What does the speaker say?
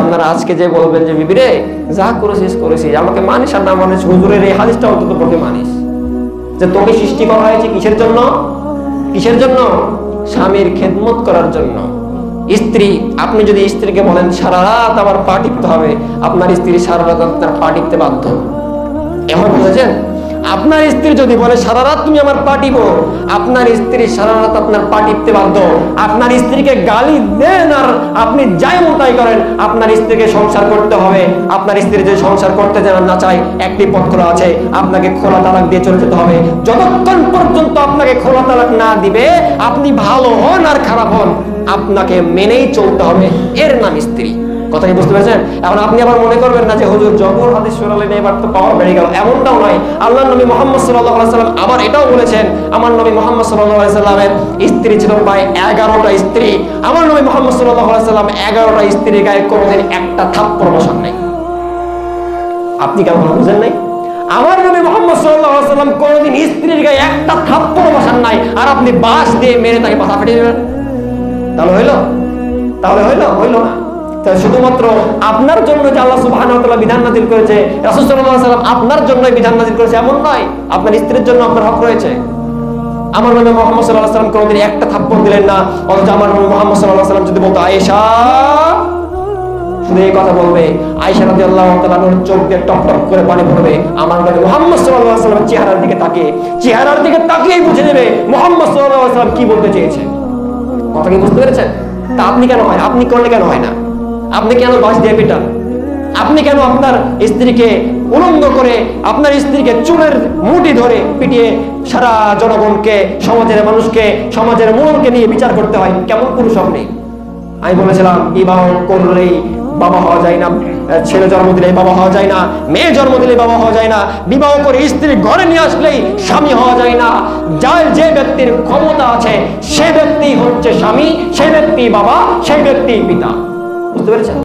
আপনারা আজকে যে বলবেন যে বিবি রে যা করেছিস করেছিস, আমাকে মানিস আর না মানিস, হুজুরের এই হাদিসটা অন্তত পক্ষে মানিস যে তোকে সৃষ্টি করা হয়েছে কিসের জন্য? কিসের জন্য? স্বামীর খেদমত করার জন্য। স্ত্রী, আপনি যদি স্ত্রীকে বলেন সারা রাত আমার পা টিপতে হবে, আপনার স্ত্রী সারা রাত আপনার পা টিপতে বাধ্য। এখন বুঝেছেন? আপনার স্ত্রী যদি বলে সারা রাত তুমি আমার পা টিপো, আপনার স্ত্রী সারা রাত আপনার পা টিপতে বাধ্য। আপনার স্ত্রীকে গালি দেন আর আপনি যাই মতাই করেন, আপনার স্ত্রীকে সংসার করতে হবে। আপনার স্ত্রী যদি সংসার করতে না চায়, একটি পথ খোলা আছে, আপনাকে খোলা তালাক দিয়ে চলে যেতে হবে। যতক্ষণ পর্যন্ত আপনাকে খোলা তালাক না দিবে, আপনি ভালো হন আর খারাপ হন, আপনাকে মেনেই চলতে হবে। এর নাম স্ত্রী। কথা কি বুঝতে পেরেছেন? এখন আপনি আবার মনে করবেন না যে হুজুর জবর হাদিস শোনালেন এবার তো পাওয়ার বেড়ে গেল, এমনটাও নয়। আল্লাহর নবী মুহাম্মদ সাল্লাল্লাহু আলাইহি সাল্লাম আবার এটাও বলেছেন, আমার নবী মুহাম্মদ সাল্লাল্লাহু আলাইহি সাল্লামের স্ত্রী ছিল প্রায় 11টা স্ত্রী। আমার নবী মুহাম্মদ সাল্লাল্লাহু আলাইহি সাল্লাম 11টা স্ত্রীর গায়ে কোনোদিন একটা থাপ্পড় বসান নাই। আপনি কেন বুঝেন নাই? আমার নবী মুহাম্মদ সাল্লাল্লাহু আলাইহি সাল্লাম কোনোদিন স্ত্রীর গায়ে একটা থাপ্পড় বসান নাই, আর আপনি বাঁশ দিয়ে মেরে তাকে মাথা ফেটে দেবেন? তাহলে হইলো? তাহলে হইলো না। শুধুমাত্র আপনার জন্য যে আল্লাহ সুবহানাহু ওয়া তাআলা বিধান নাযিল করেছে, রাসূল সাল্লাল্লাহু আলাইহি ওয়াসাল্লাম আপনার জন্যই বিধান নাযিল করেছে এমন নয়। আপনার স্ত্রীর জন্য আপনার হক রয়েছে। আমার নবী মুহাম্মদ সাল্লাল্লাহু আলাইহি ওয়াসাল্লাম কোনোদিন একটা থাপ্পড় দিলেন না, অথচ আমার নবী মুহাম্মদ সাল্লাল্লাহু আলাইহি ওয়াসাল্লাম যদি বলতো আয়েশা, শুধু এই কথা বলবে, আয়েশা রাদিয়াল্লাহু তাআলা ওর চোখ দিয়ে টপ টপ করে পানি পড়বে। আমার নবী মুহাম্মদ সাল্লাল্লাহু আলাইহি ওয়াসাল্লামের চেহারার দিকে তাকিয়েই বুঝে নেবে মুহাম্মদ সাল্লাল্লাহু আলাইহি ওয়াসাল্লাম কি বলতে চেয়েছে। কথা কি বুঝতে পেরেছেন? তা আপনি কেন হয়? আপনি করলে কেন হয় না? আপনি কেন বাঁশ দিয়ে পেটান? আপনি কেন আপনার স্ত্রীকে উলঙ্গ করে, আপনার স্ত্রীকে চুলের মুঠি ধরে পিটিয়ে সারা জনগণকে, সমাজের মানুষকে, সমাজের মূলকে নিয়ে বিচার করতে হয়? কেমন পুরুষ আপনি? আমি বলেছিলাম বিবাহ করলেই বাবা হওয়া যায় না, ছেলে জন্ম দিলেই বাবা হওয়া যায় না, মেয়ে জন্ম দিলেই বাবা হওয়া যায় না, বিবাহ করে স্ত্রী ঘরে নিয়ে আসলেই স্বামী হওয়া যায় না। যার যে ব্যক্তির ক্ষমতা আছে সে ব্যক্তি হচ্ছে স্বামী, সে ব্যক্তি বাবা, সেই ব্যক্তি পিতা। বুঝতে পেরেছেন?